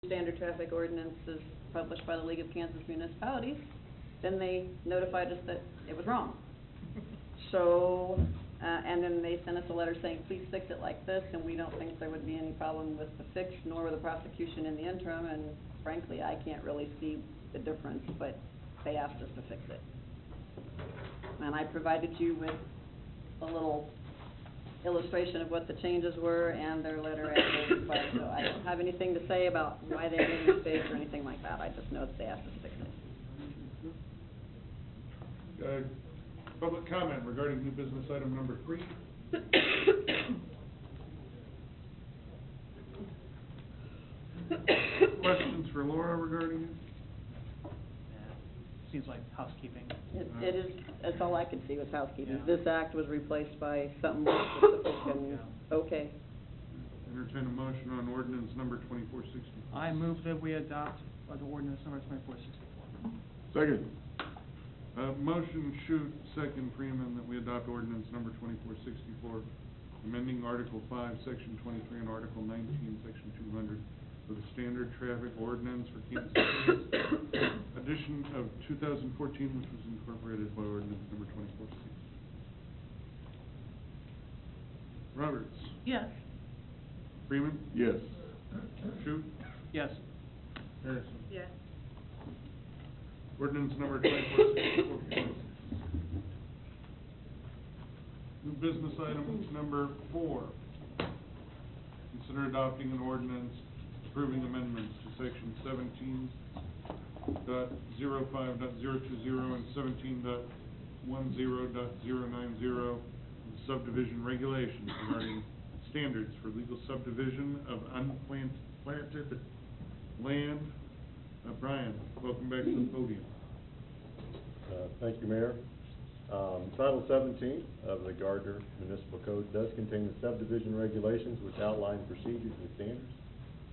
standard traffic ordinance is published by the League of Kansas Municipalities, then they notified us that it was wrong. So, and then they sent us a letter saying, please fix it like this, and we don't think there would be any problem with the fix, nor with the prosecution in the interim, and frankly, I can't really see the difference, but they asked us to fix it. And I provided you with a little illustration of what the changes were and their letter after, but so I don't have anything to say about why they made a mistake or anything like that. I just know that they asked us to fix it. Public comment regarding new business item number 3. Questions for Laura regarding it? Seems like housekeeping. It is, that's all I could see was housekeeping. Yeah. This act was replaced by something more specific and, okay. Entertain a motion on ordinance number 2460. I move that we adopt the ordinance number 2464. Second. Motion Shoot, second Freeman, that we adopt ordinance number 2464, amending Article 5, Section 23, and Article 19, Section 200 of the Standard Traffic Ordinance for Kansas City, edition of 2014, which was incorporated by ordinance number 2460. Roberts. Yes. Freeman. Yes. Shoot. Yes. Harrison. Yes. Ordinance number 2464. New business item number 4. Consider adopting an ordinance approving amendments to section 17.05.020 and 17.10.090 of the subdivision regulations regarding standards for legal subdivision of unplanted land. Brian, welcome back to the podium. Thank you, Mayor. Title 17 of the Gardner Municipal Code does contain the subdivision regulations, which outline procedures and standards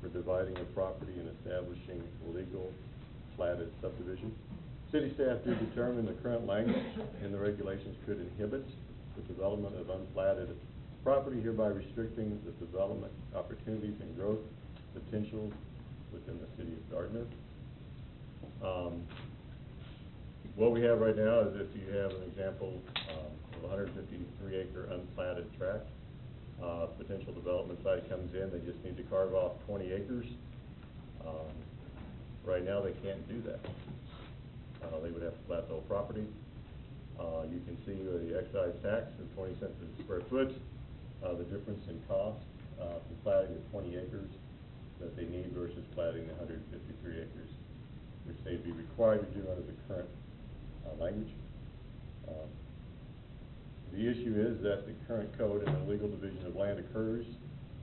for dividing a property and establishing legal platted subdivision. City staff did determine the current language in the regulations could inhibit the development of unplatted property, hereby restricting the development opportunities and growth potentials within the city of Gardner. What we have right now is if you have an example of a 153-acre unplatted tract, potential development site comes in, they just need to carve off 20 acres. Right now they can't do that. They would have to plat the whole property. You can see the excise tax is 20 cents a square foot. The difference in cost for platting the 20 acres that they need versus platting the 153 acres, which they'd be required to do under the current language. The issue is that the current code in the legal division of land occurs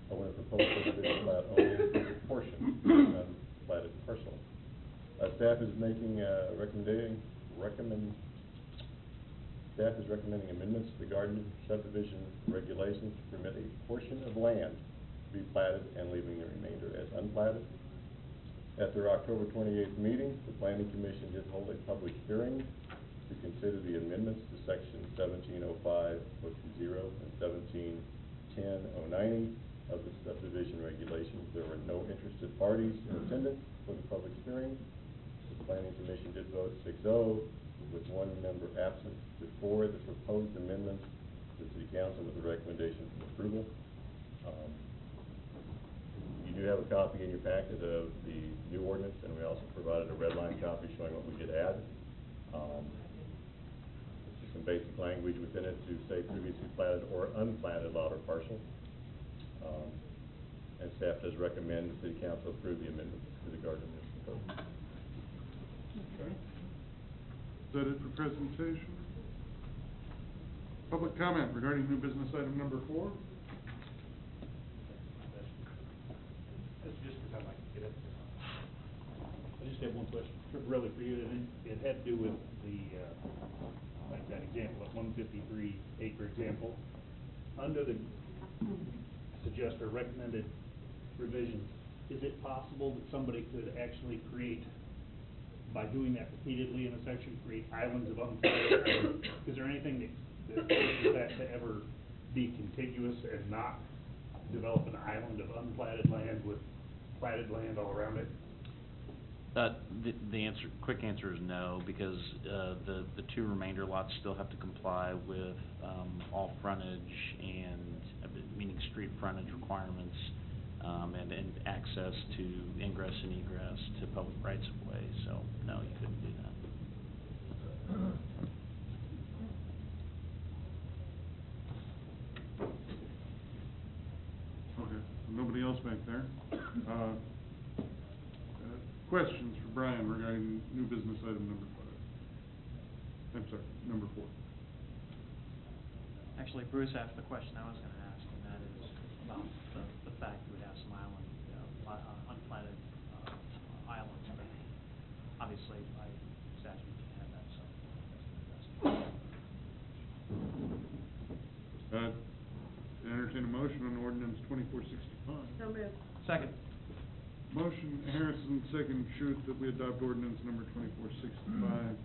when a proposed subdivision plat only includes a portion of an unplatted parcel. Staff is making staff is recommending amendments to the Gardner subdivision regulations to permit a portion of land to be platted and leaving the remainder as unplatted. At their October 28th meeting, the Planning Commission did hold a public hearing to consider the amendments to section 1705.20 and 1710.090 of the subdivision regulations. There were no interested parties in attendance for the public hearing. The Planning Commission did vote 6-0 with one member absent before the proposed amendments to the City Council with a recommendation for approval. You do have a copy in your packet of the new ordinance, and we also provided a red line copy showing what we could add. Just some basic language within it to say previously platted or unplatted lot or parcel. And staff does recommend the City Council approve the amendments to the Gardner Municipal Code. Okay. Is that it for presentation? Public comment regarding new business item number 4. That's just because I'd like to get it. I just have one question, really for you, and it had to do with the, like that example, that 153-acre example. Under the suggest or recommended revisions, is it possible that somebody could actually create, by doing that repeatedly in a section, create islands of unplatted? Is there anything that forces that to ever be contiguous and not develop an island of unplatted land with platted land all around it? The answer, quick answer is no, because, the two remainder lots still have to comply with, all frontage and, meaning street frontage requirements, and access to ingress and egress to public rights of way, so, no, you couldn't do that. Okay, nobody else back there? Questions for Brian regarding new business item number 5? I'm sorry, number 4. Actually, Bruce asked the question I was gonna ask, and that is about the fact we have some island, unplanted, islands, but obviously by statute we can't have that, so. Entertain a motion on ordinance 2465. So moved. Second. Motion Harrison, second Shute, that we adopt ordinance number 2465,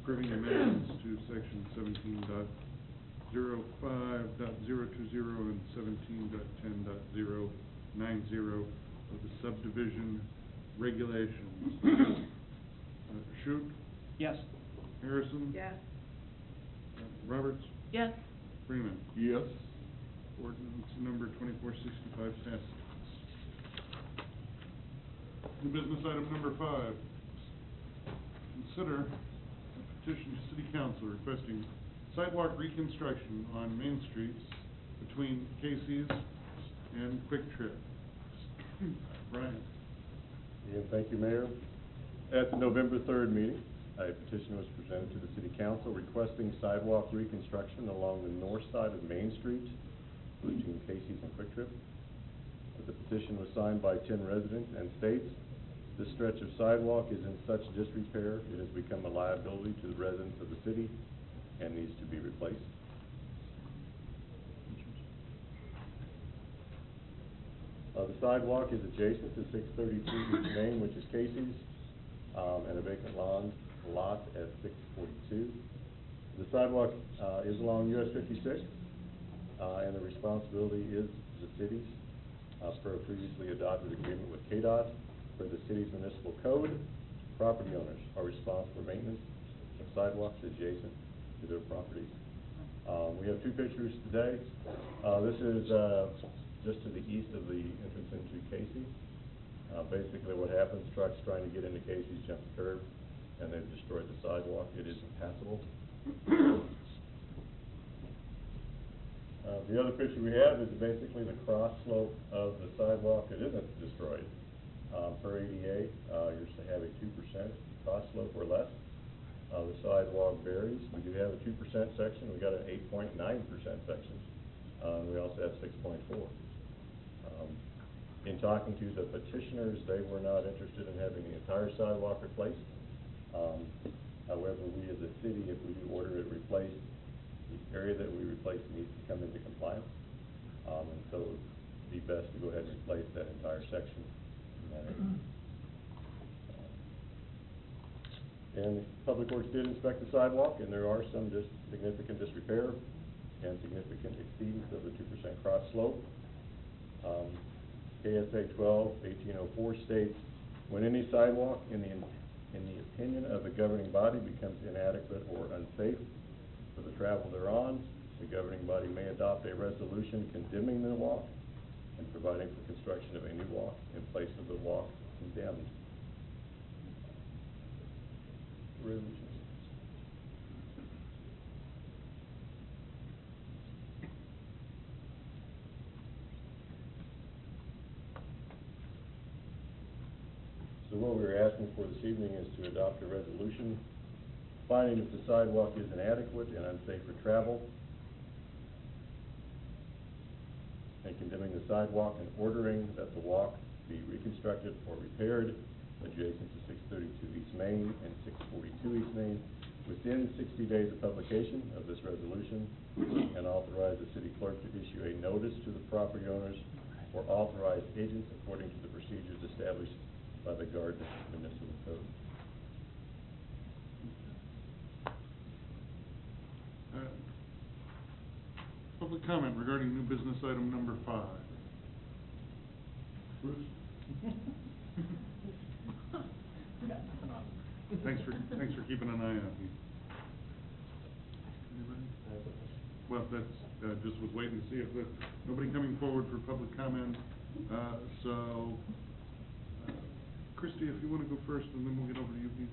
approving amendments to section 17.05.020 and 17.10.090 of the subdivision regulations. Shute, Yes. Harrison? Yes. Roberts? Yes. Freeman? Yes. Ordinance number 2465 passes. New business item number 5. Consider a petition to City Council requesting sidewalk reconstruction on Main Streets between Casey's and Quick Trip. Brian? Again, thank you, Mayor. At the November 3rd meeting, a petition was presented to the City Council requesting sidewalk reconstruction along the north side of Main Street between Casey's and Quick Trip. The petition was signed by 10 residents and states, "This stretch of sidewalk is in such disrepair, it has become a liability to the residents of the city and needs to be replaced." The sidewalk is adjacent to 632 East Main, which is Casey's, and a vacant lot at 642. The sidewalk is along US 56, and the responsibility is the city's. Per a previously adopted agreement with KDOT, for the city's municipal code, property owners are responsible for maintenance of sidewalks adjacent to their properties. We have 2 pictures today. This is just to the east of the entrance into Casey. Basically what happens, trucks trying to get into Casey's jump the curb, and they've destroyed the sidewalk. It is impassable. The other picture we have is basically the cross slope of the sidewalk that isn't destroyed. Per ADA, you're to have a 2% cross slope or less. The sidewalk varies. We do have a 2% section. We got an 8.9% section. We also have 6.4. In talking to the petitioners, they were not interested in having the entire sidewalk replaced. However, we as a city, if we do order it replaced, the area that we replace needs to come into compliance. And so it would be best to go ahead and replace that entire section in that area. And Public Works did inspect the sidewalk, and there are some significant disrepair and significant exceedance of the 2% cross slope. KSA 12-1804 states, "When any sidewalk, in the opinion of the governing body, becomes inadequate or unsafe for the travel thereon, the governing body may adopt a resolution condemning the walk and providing for construction of a new walk in place of the walk condemned." Resolution. So what we're asking for this evening is to adopt a resolution finding that the sidewalk is inadequate and unsafe for travel, and condemning the sidewalk and ordering that the walk be reconstructed or repaired adjacent to 632 East Main and 642 East Main within 60 days of publication of this resolution, and authorize the city clerk to issue a notice to the property owners or authorized agents according to the procedures established by the Gardner Municipal Code. Public comment regarding new business item number 5. Bruce? Got nothing on it. Thanks for keeping an eye on me. Well, that's, just was waiting to see if, nobody coming forward for public comment, Christie, if you wanna go first, and then we'll get over to you, Pete.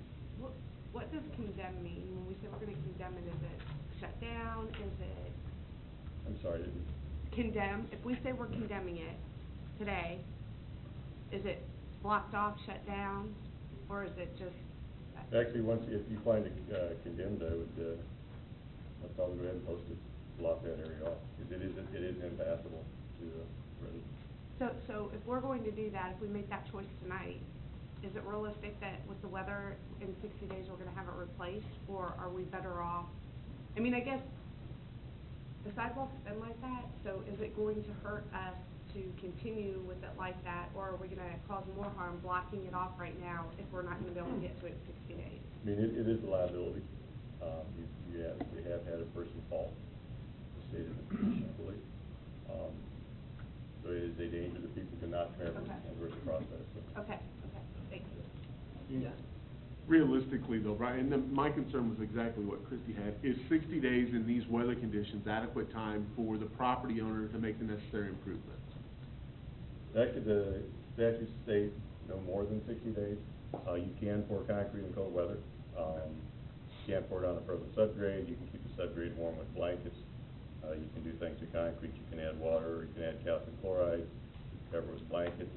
What does condemn mean? When we say we're gonna condemn it, is it shut down, is it I'm sorry, didn't, condemn? If we say we're condemning it today, is it blocked off, shut down, or is it just? actually, if you find it, condemned, I would, I'd probably go ahead and post it, block that area off, because it is impassable to, residents. So if we're going to do that, if we make that choice tonight, is it realistic that with the weather in 60 days we're gonna have it replaced, or are we better off? I mean, I guess the sidewalk's been like that, so is it going to hurt us to continue with it like that, or are we gonna cause more harm blocking it off right now if we're not gonna be able to get to it in 60 days? I mean, it is a liability. We have had a person fall, stated in the petition, I believe. So it is a danger that people cannot traverse the process. So. Okay, thank you. Yeah. Realistically though, Brian, and my concern was exactly what Christie had, is 60 days in these weather conditions adequate time for the property owner to make the necessary improvements? Actually, the statutes state no more than 60 days. You can pour concrete in cold weather. You can't pour it on a frozen subgrade. You can keep the subgrade warm with blankets. You can do things to concrete. You can add water, or you can add calcium chloride, cover with blankets.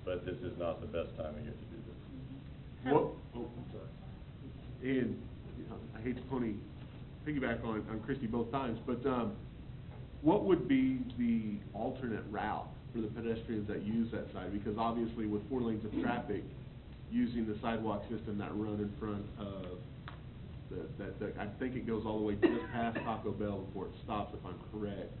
But this is not the best time of year to do this. What, I'm sorry. And, I hate to piggyback on Christie both times, but, what would be the alternate route for the pedestrians that use that side? Because obviously with 4 lanes of traffic, using the sidewalk system that run in front of I think it goes all the way just past Taco Bell before it stops, if I'm correct.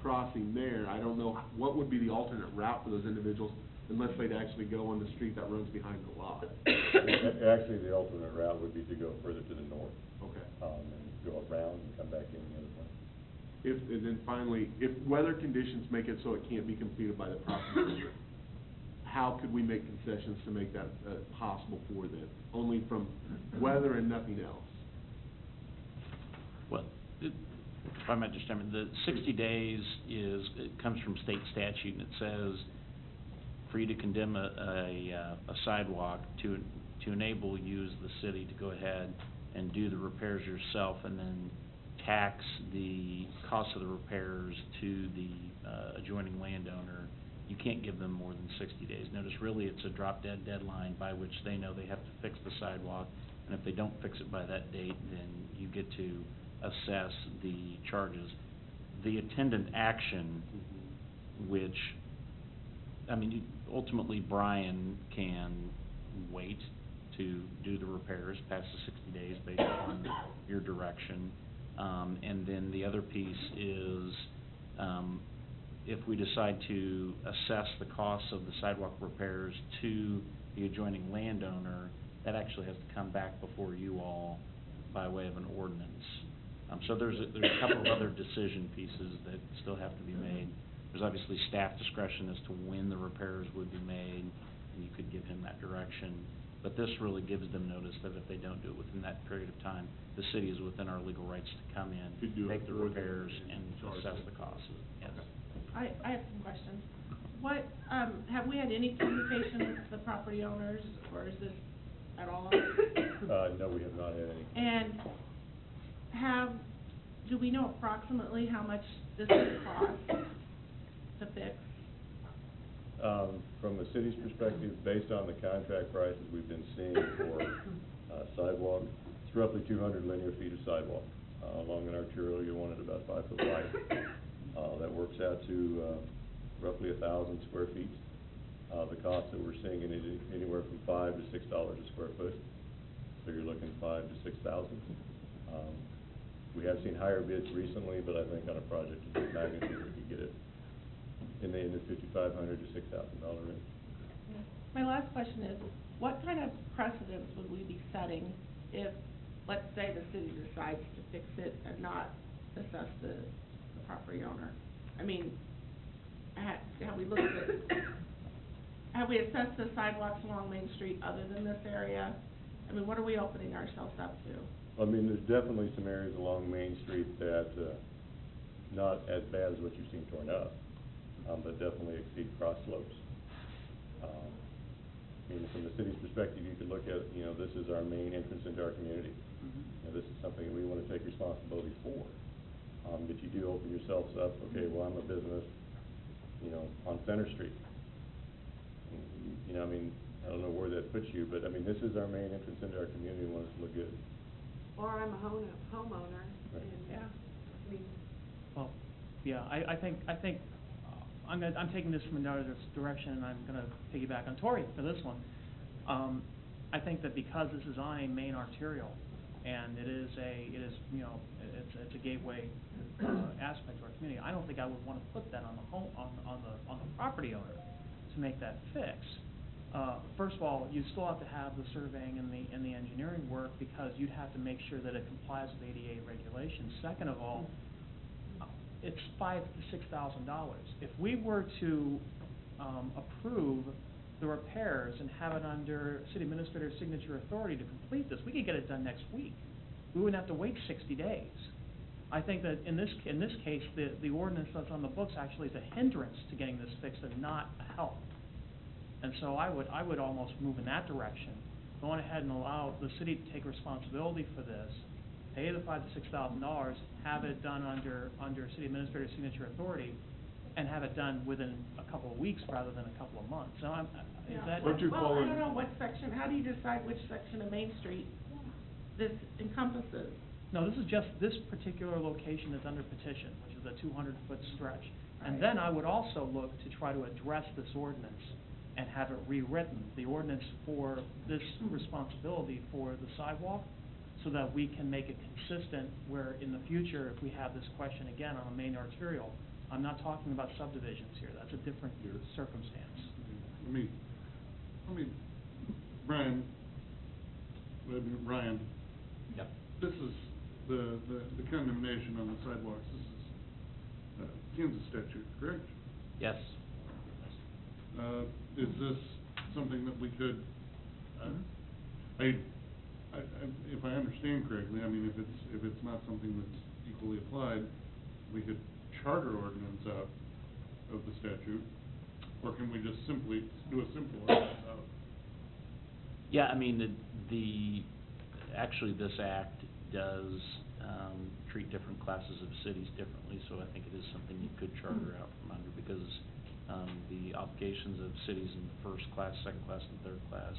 Crossing there, I don't know, what would be the alternate route for those individuals unless they'd actually go on the street that runs behind the lot? Actually, the alternate route would be to go further to the north. Okay. And go around and come back in the other way. And then finally, if weather conditions make it so it can't be completed by the property owner, how could we make concessions to make that possible for them? Only from weather and nothing else? Well, if I might just, the 60 days it comes from state statute, and it says for you to condemn a sidewalk to enable you as the city to go ahead and do the repairs yourself and then tax the cost of the repairs to the adjoining landowner, you can't give them more than 60 days notice. Really, it's a drop-dead deadline by which they know they have to fix the sidewalk, and if they don't fix it by that date, then you get to assess the charges. The attendant action, which, I mean, ultimately Brian can wait to do the repairs past the 60 days based on your direction. And then the other piece is, if we decide to assess the costs of the sidewalk repairs to the adjoining landowner, that actually has to come back before you all by way of an ordinance. So there's a couple of other decision pieces that still have to be made. There's obviously staff discretion as to when the repairs would be made, and you could give him that direction. But this really gives them notice that if they don't do it within that period of time, the city is within our legal rights to come in, To do it make the for them repairs, and charge assess them. the costs. Yes. I have some questions. What, have we had any communication with the property owners, or is this at all? No, we have not had any. And do we know approximately how much this would cost to fix? From the city's perspective, based on the contract prices we've been seeing for sidewalk, it's roughly 200 linear feet of sidewalk along an arterial one at about 5 foot wide. That works out to roughly 1,000 square feet. The cost that we're seeing in anywhere from $5 to $6 a square foot. So you're looking 5,000 to 6,000. We have seen higher bids recently, but I think on a project of this magnitude, we could get it in the $5,500 to $6,000 range. My last question is, what kind of precedents would we be setting if, let's say, the city decides to fix it and not assess the property owner? I mean, have we looked at have we assessed the sidewalks along Main Street other than this area? I mean, what are we opening ourselves up to? I mean, there's definitely some areas along Main Street that, not as bad as what you've seen torn up, but definitely exceed cross slopes. I mean, from the city's perspective, you could look at, you know, this is our main entrance into our community. You know, this is something that we want to take responsibility for. But you do open yourselves up, okay, well, I'm a business, you know, on Center Street. You know, I mean, I don't know where that puts you, but I mean, this is our main entrance into our community, and we want it to look good. Or I'm a homeowner, Right. and, Yeah. I mean, Well, yeah, I think, I'm taking this from another direction, and I'm gonna piggyback on Tori for this one. I think that because this is on a main arterial, and it is, you know, it's a gateway, aspect of our community, I don't think I would wanna put that on the property owner to make that fix. First of all, you still have to have the surveying and the engineering work, because you'd have to make sure that it complies with ADA regulations. Second of all, it's $5,000 to $6,000. If we were to, approve the repairs and have it under city administrator's signature authority to complete this, we could get it done next week. We wouldn't have to wait 60 days. I think that in this case, the ordinance that's on the books actually is a hindrance to getting this fixed and not a help. And so I would almost move in that direction, go on ahead and allow the city to take responsibility for this, pay the $5,000 to $6,000, have it done under city administrator's signature authority, and have it done within a couple of weeks rather than a couple of months. So is Yeah. that? Don't you Well, call I it- don't know what section, how do you decide which section of Main Street this encompasses? No, this is just, this particular location is under petition, which is a 200-foot stretch. And Right. then I would also look to try to address this ordinance and have it rewritten, the ordinance for this responsibility for the sidewalk, so that we can make it consistent where in the future, if we have this question again on a main arterial, I'm not talking about subdivisions here, that's a different circumstance. Ryan, Yep. this is the condemnation on the sidewalks, this is, Kansas statute, correct? Yes. Is this something that we could, if I understand correctly, I mean, if it's not something that's equally applied, we could charter ordinance out of the statute, or can we just simply do a simple ordinance out? Yeah, I mean, actually, this act does, treat different classes of cities differently, so I think it is something you could charter out from under, because, the obligations of cities in first class, second class, and third class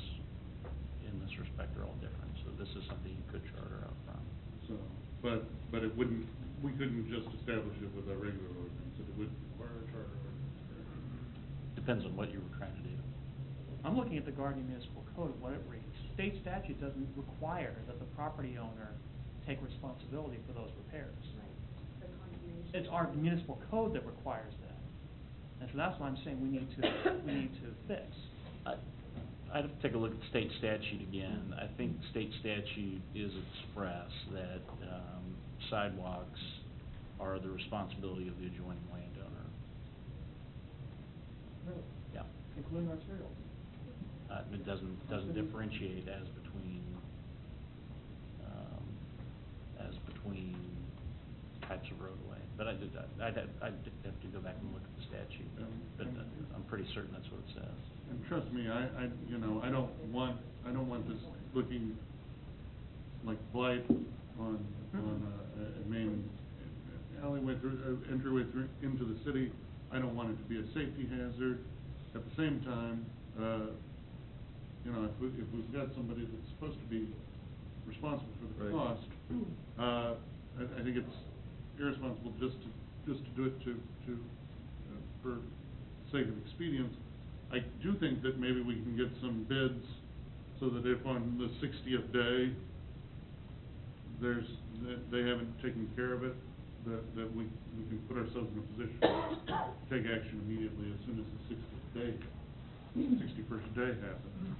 in this respect are all different, so this is something you could charter out from. So, but it wouldn't, we couldn't just establish it with our regular ordinance, it would require a charter ordinance, correct? Depends on what you were trying to do. I'm looking at the Guardian Municipal Code, what it reads. State statute doesn't require that the property owner take responsibility for those repairs. right, the condemnation. It's our municipal code that requires that. And so that's why I'm saying we need to fix. I'd have to take a look at state statute again. I think state statute is express that, sidewalks are the responsibility of the adjoining landowner. Really? Yeah. Including arterials. It doesn't differentiate as between types of roadway. But I'd have to go back and look at the statute, but I'm pretty certain that's what it says. And trust me, I don't want this looking like blight on a main alleyway entryway into the city. I don't want it to be a safety hazard. At the same time, if we've got somebody that's supposed to be responsible for the Right. cost, I think it's irresponsible just to do it for sake of expedience. I do think that maybe we can get some bids so that if on the 60th day, they haven't taken care of it, that we can put ourselves in a position to take action immediately as soon as the 61st day happens,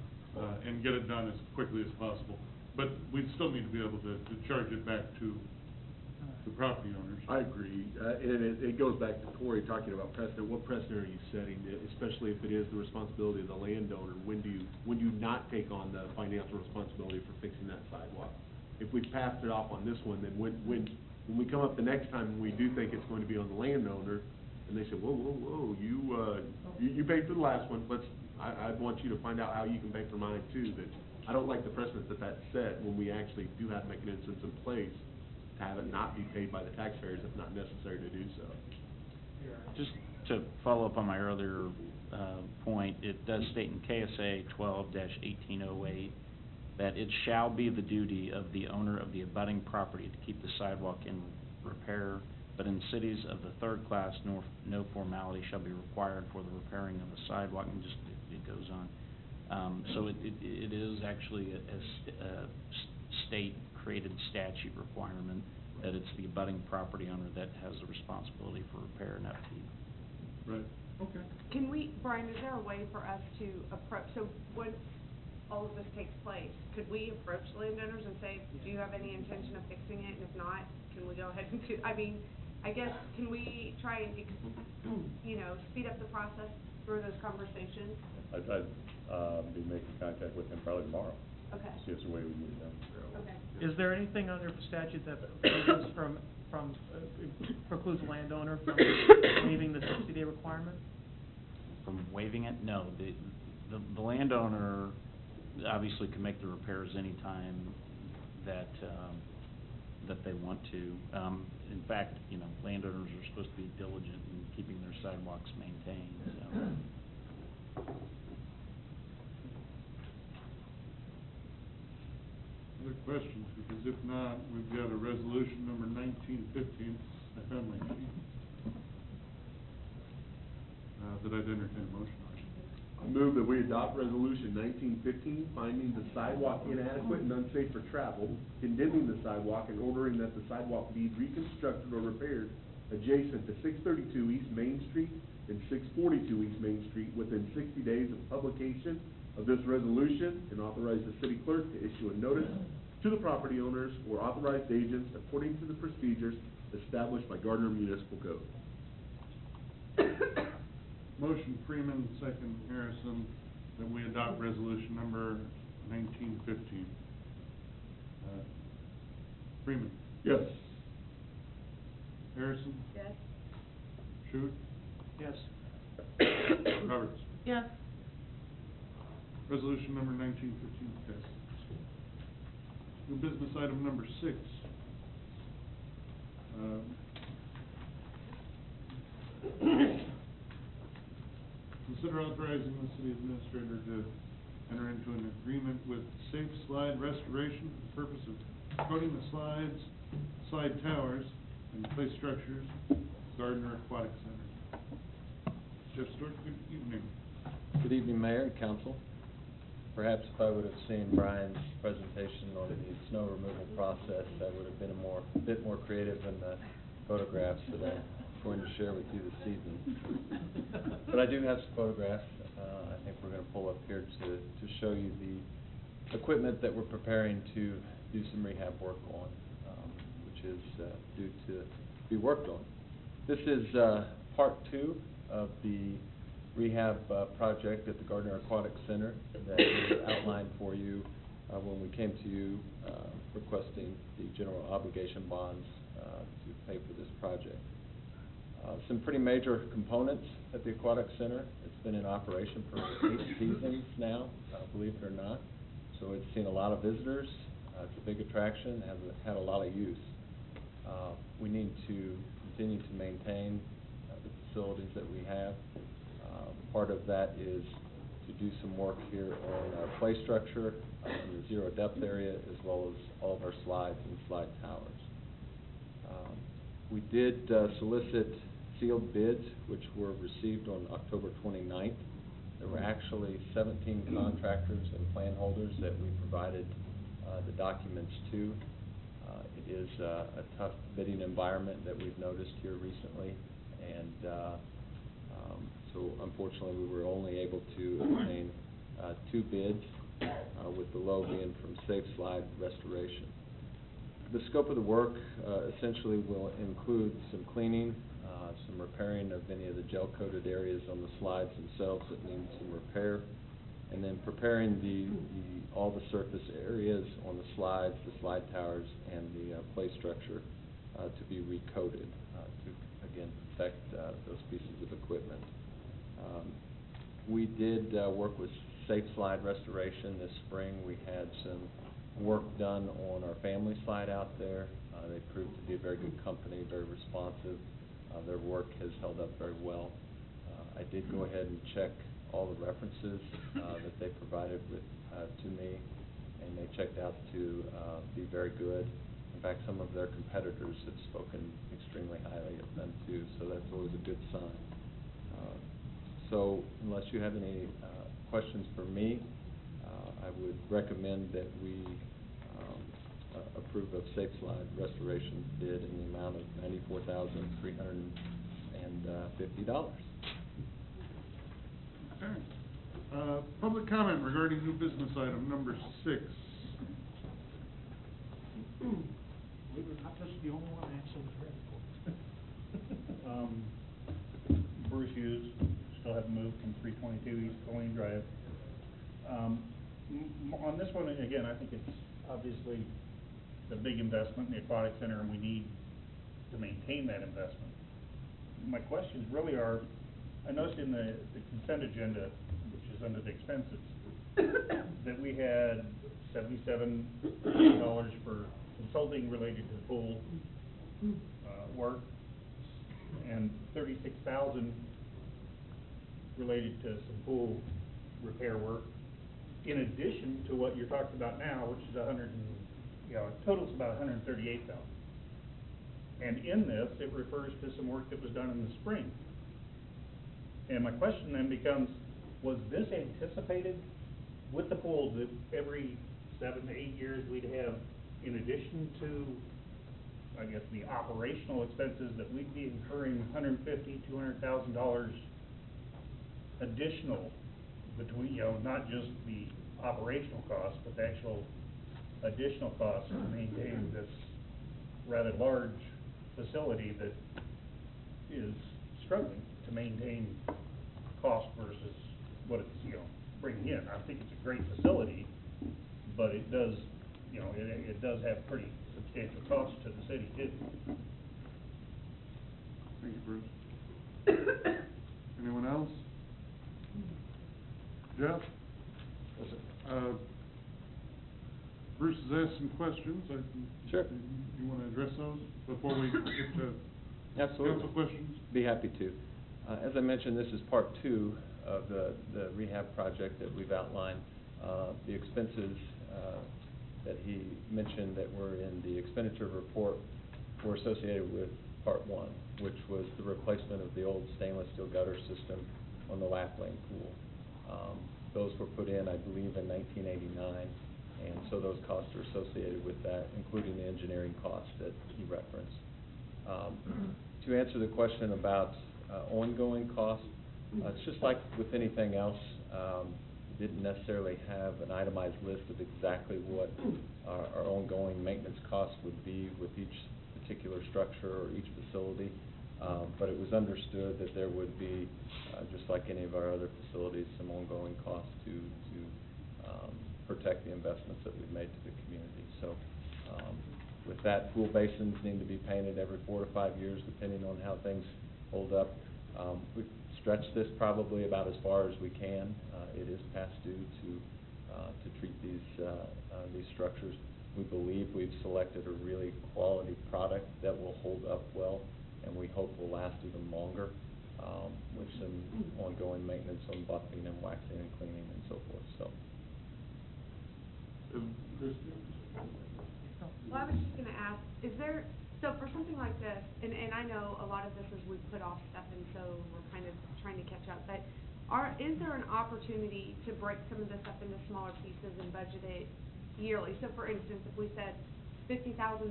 and get it done as quickly as possible. But we'd still need to be able to charge it back to the property owners. I agree, and it goes back to Corey talking about precedent. What precedent are you setting, especially if it is the responsibility of the landowner? When do you not take on the financial responsibility for fixing that sidewalk? If we passed it off on this one, then when we come up the next time and we do think it's going to be on the landowner, and they say, whoa, you paid for the last one, I want you to find out how you can pay for mine too. That I don't like the precedent that's set when we actually do have mechanisms in place to have it not be paid by the taxpayers if not necessary to do so. Just to follow up on my earlier point, it does state in KSA 12-1808 that it shall be the duty of the owner of the abutting property to keep the sidewalk in repair, but in cities of the third class, no formality shall be required for the repairing of the sidewalk, and just, it goes on. So it is actually a state-created statute requirement that it's the abutting property owner that has the responsibility for repair and upkeep. Right, okay. Can we, Brian, is there a way for us to approach, so once all of this takes place, could we approach landowners and say, do you have any intention of fixing it, and if not, can we go ahead and do, I mean, I guess, can we try and, speed up the process through those conversations? I'd be making contact with him probably tomorrow. Okay. See if there's a way we can get it done. Okay. Is there anything under the statute that precludes a landowner from waiving the 60-day requirement? From waiving it? No, the landowner obviously can make the repairs anytime that they want to. In fact, landowners are supposed to be diligent in keeping their sidewalks maintained, so. Other questions? Because if not, we've got a resolution number 1915, I found my sheet, that I'd entertain a motion on. I move that we adopt resolution 1915, finding the sidewalk inadequate and unsafe for travel, condemning the sidewalk and ordering that the sidewalk be reconstructed or repaired adjacent to 632 East Main Street and 642 East Main Street within 60 days of publication of this resolution, and authorize the city clerk to issue a notice to the property owners or authorized agents according to the procedures established by Gardner Municipal Code. Motion Freeman, second Harrison, that we adopt resolution number 1915. Freeman. Yes. Harrison. Yes. Shute. Yes. Roberts. Yes. Resolution number 1915 passes. New business item number 6. Consider authorizing the city administrator to enter into an agreement with Safe Slide Restoration for the purpose of coating the slide towers, and play structures, Gardner Aquatic Center. Jeff Stewart, good evening. Good evening, Mayor and Council. Perhaps if I would have seen Brian's presentation on the snow removal process, I would have been a bit more creative in the photographs that I'm going to share with you this evening. But I do have some photographs. I think we're going to pull up here to show you the equipment that we're preparing to do some rehab work on, which is due to be worked on. This is part 2 of the rehab project at the Gardner Aquatic Center that we outlined for you when we came to you requesting the general obligation bonds to pay for this project. Some pretty major components at the Aquatic Center. It's been in operation for 8 seasons now, believe it or not. So it's seen a lot of visitors. It's a big attraction, has had a lot of use. We need to continue to maintain the facilities that we have. Part of that is to do some work here on our play structure in the zero depth area, as well as all of our slides and slide towers. We did solicit sealed bids, which were received on October 29th. There were actually 17 contractors and plan holders that we provided the documents to. It is a tough bidding environment that we've noticed here recently, and so unfortunately we were only able to obtain 2 bids, with the low being from Safe Slide Restoration. The scope of the work essentially will include some cleaning, some repairing of any of the gel-coated areas on the slides themselves that need some repair, and then preparing all the surface areas on the slides, the slide towers, and the play structure to be recoated to, again, protect those pieces of equipment. We did work with Safe Slide Restoration this spring. We had some work done on our family slide out there. They proved to be a very good company, very responsive. Their work has held up very well. I did go ahead and check all the references that they provided to me, and they checked out to be very good. In fact, some of their competitors have spoken extremely highly of them too, so that's always a good sign. So unless you have any questions for me, I would recommend that we approve of Safe Slide Restoration bid in the amount of $94,350. Okay. Public comment regarding new business item number 6. We were not just the only one answering the Bruce Hughes, still haven't moved from 322 East Colleen Drive. On this one, again, I think it's obviously a big investment in the aquatic center, and we need to maintain that investment. My questions really are, I noticed in the consent agenda, which is under the expenses, that we had $77 for consulting related to the pool work, and $36,000 related to some pool repair work, in addition to what you're talking about now, which is total's about $138,000. And in this, it refers to some work that was done in the spring. And my question then becomes, was this anticipated with the pool that every 7 to 8 years we'd have, in addition to, I guess, the operational expenses, that we'd be incurring $150,000, $200,000 additional between, not just the operational costs, but the actual additional costs to maintain this rather large facility that is struggling to maintain cost versus what it's, bringing in. I think it's a great facility, but it does, it does have pretty substantial costs to the city too. Thank you, Bruce. Anyone else? Jeff? Bruce has asked some questions. Sure. You want to address those before we get to Absolutely. council questions? Be happy to. As I mentioned, this is part 2 of the rehab project that we've outlined. The expenses that he mentioned that were in the expenditure report were associated with part 1, which was the replacement of the old stainless steel gutter system on the lap lane pool. Those were put in, I believe, in 1989, and so those costs are associated with that, including the engineering costs that he referenced. To answer the question about ongoing costs, it's just like with anything else. Didn't necessarily have an itemized list of exactly what our ongoing maintenance costs would be with each particular structure or each facility, but it was understood that there would be, just like any of our other facilities, some ongoing costs to protect the investments that we've made to the community. So with that, pool basins need to be painted every 4 to 5 years, depending on how things hold up. We've stretched this probably about as far as we can. It is past due to treat these structures. We believe we've selected a really quality product that will hold up well, and we hope will last even longer, with some ongoing maintenance on buffing and waxing and cleaning and so forth. So. Christie? Well, I was just gonna ask, so for something like this, and I know a lot of this is we put off stuff, and so we're kind of trying to catch up, but is there an opportunity to break some of this up into smaller pieces and budget it yearly? So for instance, if we said $50,000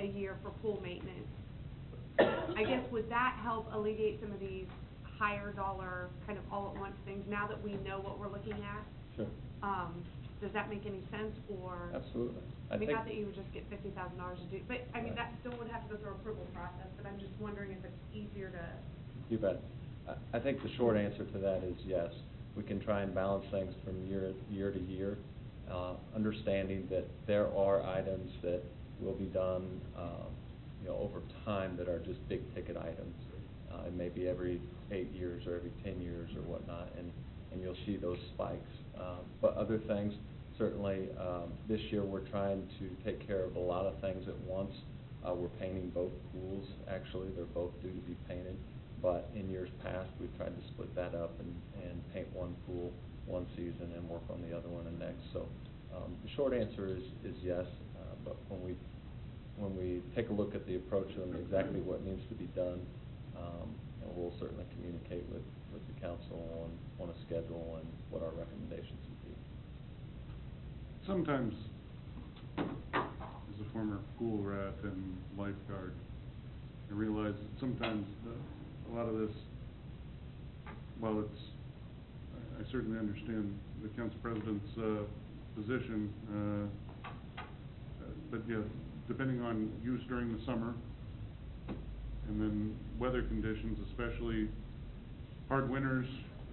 a year for pool maintenance, I guess would that help alleviate some of these higher dollar kind of all at once things now that we know what we're looking at? Sure. does that make any sense, or? Absolutely. I mean, think- not that you would just get $50,000 to do, but, I mean, that still would have to go through approval process, but I'm just wondering if it's easier to. You bet. I think the short answer to that is yes. We can try and balance things from year to year, understanding that there are items that will be done, over time that are just big ticket items. It may be every 8 years or every 10 years or whatnot, and you'll see those spikes. But other things, certainly, this year we're trying to take care of a lot of things at once. We're painting both pools, actually. They're both due to be painted. But in years past, we've tried to split that up and paint one pool one season and work on the other one the next. So the short answer is yes, but when we take a look at the approach and exactly what needs to be done, we'll certainly communicate with the council on a schedule and what our recommendations would be. Sometimes, as a former pool rat and lifeguard, I realize that sometimes a lot of this, while I certainly understand the council president's position, but yeah, depending on use during the summer, and then weather conditions, especially hard winters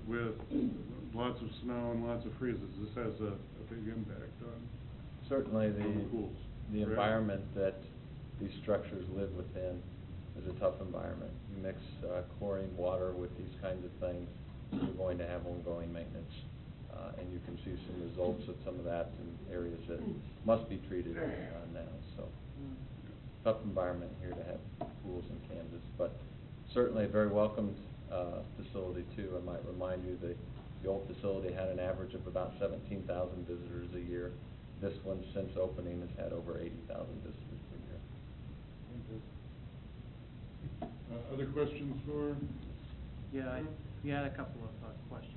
with lots of snow and lots of freezes, this has a big impact on. Certainly, on the pools, the correct? environment that these structures live within is a tough environment. You mix chlorine water with these kinds of things, you're going to have ongoing maintenance. And you can see some results of some of that in areas that must be treated now. So, tough environment here to have pools in Kansas, but certainly a very welcomed facility too. I might remind you that the old facility had an average of about 17,000 visitors a year. This one, since opening, has had over 80,000 visitors per year. Other questions for? Yeah, I had a couple of questions.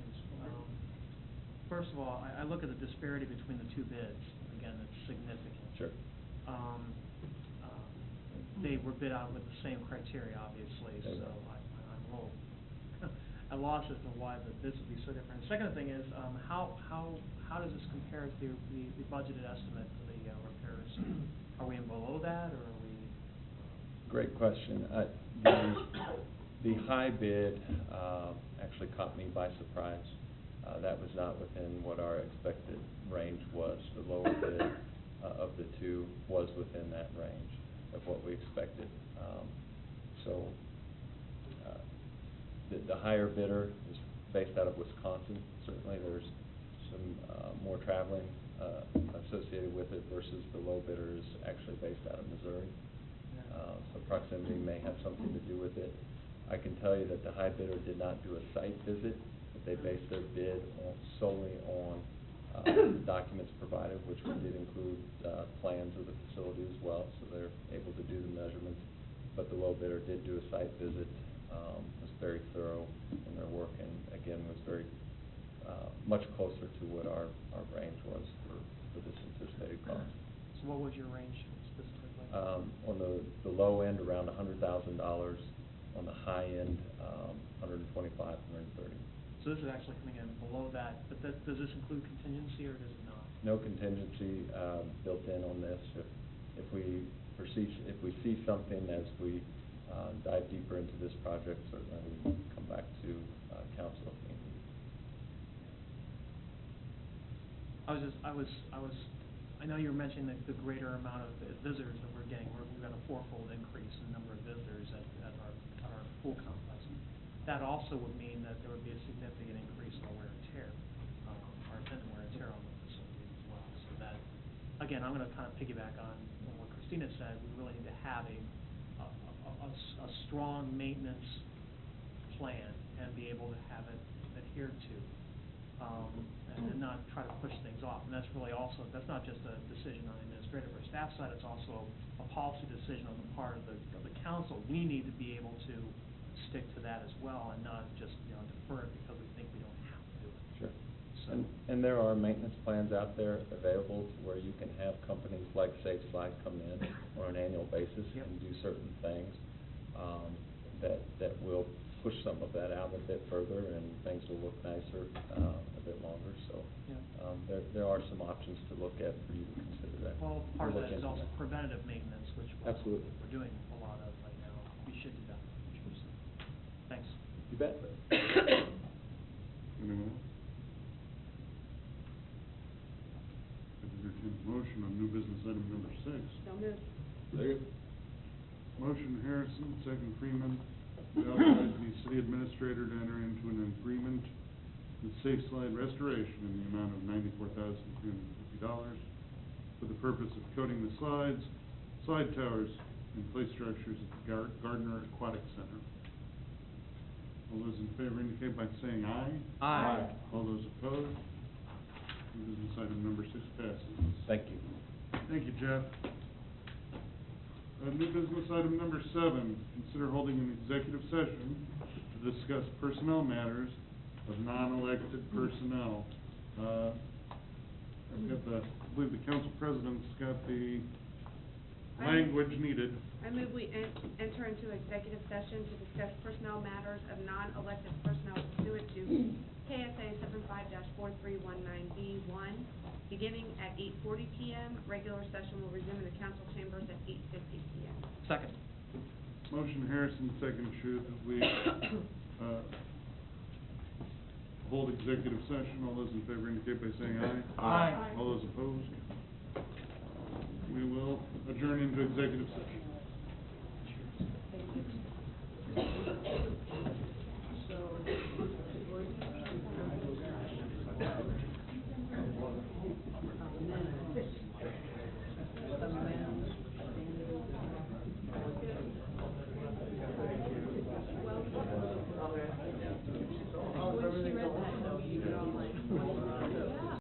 First of all, I look at the disparity between the two bids. Again, it's significant. Sure. They were bid out with the same criteria, obviously, They so were. I'm a little at loss as to why the bids would be so different. The second thing is, how does this compare to the budgeted estimate for the repairs? Are we in below that, or are we? Great question. The high bid actually caught me by surprise. That was not within what our expected range was. The lower bid of the two was within that range of what we expected. The higher bidder is based out of Wisconsin. Certainly there's some more traveling associated with it versus the low bidder is actually based out of Missouri. So proximity may have something to do with it. I can tell you that the high bidder did not do a site visit, but they based their bid solely on documents provided, which did include plans of the facility as well, so they're able to do the measurements. But the low bidder did do a site visit, was very thorough in their work, and again, was very much closer to what our range was for this anticipated cost. So what was your range specifically? On the low end, around $100,000. On the high end, 125, 130. So this is actually coming in below that, but does this include contingency, or does it not? No contingency built in on this. If we see something as we dive deeper into this project, certainly we can come back to council if we need. I know you were mentioning the greater amount of visitors that we're getting. We've got a fourfold increase in the number of visitors at our pool complex. That also would mean that there would be a significant increase in our wear and tear, our attendant wear and tear on the facility as well. So that, again, I'm going to kind of piggyback on what Christina said. We really need to have a strong maintenance plan and be able to have it adhered to. And not try to push things off. And that's really also, that's not just a decision on the administrative or staff side, it's also a policy decision on the part of the council. We need to be able to stick to that as well and not just, defer it because we think we don't have to do it. Sure. So. And there are maintenance plans out there available to where you can have companies like Safe Slide come in on an annual basis Yep. and do certain things that will push some of that out a bit further, and things will look nicer a bit longer. So Yeah. there are some options to look at for you to consider that. Well, part of We'll that look is into also that. preventative maintenance, which Absolutely. we're doing a lot of right now. We should do that. Thanks. You bet. Anyone else? I'd entertain a motion on new business item number 6. So moved. Second. Motion Harrison, second Freeman, to authorize the city administrator to enter into an agreement with Safe Slide Restoration in the amount of $94,350 for the purpose of coating the slides, slide towers, and play structures at the Gardner Aquatic Center. All those in favor indicate by saying aye. Aye. All those opposed? New business item number 6 passes. Thank you. Thank you, Jeff. New business item number 7, consider holding an executive session to discuss personnel matters of non-elected personnel. I've got I believe the council president's got the language needed. I move we enter into executive session to discuss personnel matters of non-elected personnel pursuant to KSA 75-4319B1, beginning at 8:40 p.m. Regular session will resume in the council chambers at 8:50 p.m. Second. Motion Harrison, second Shu, that we, hold executive session. All those in favor indicate by saying aye. Aye. All those opposed? We will adjourn into executive session.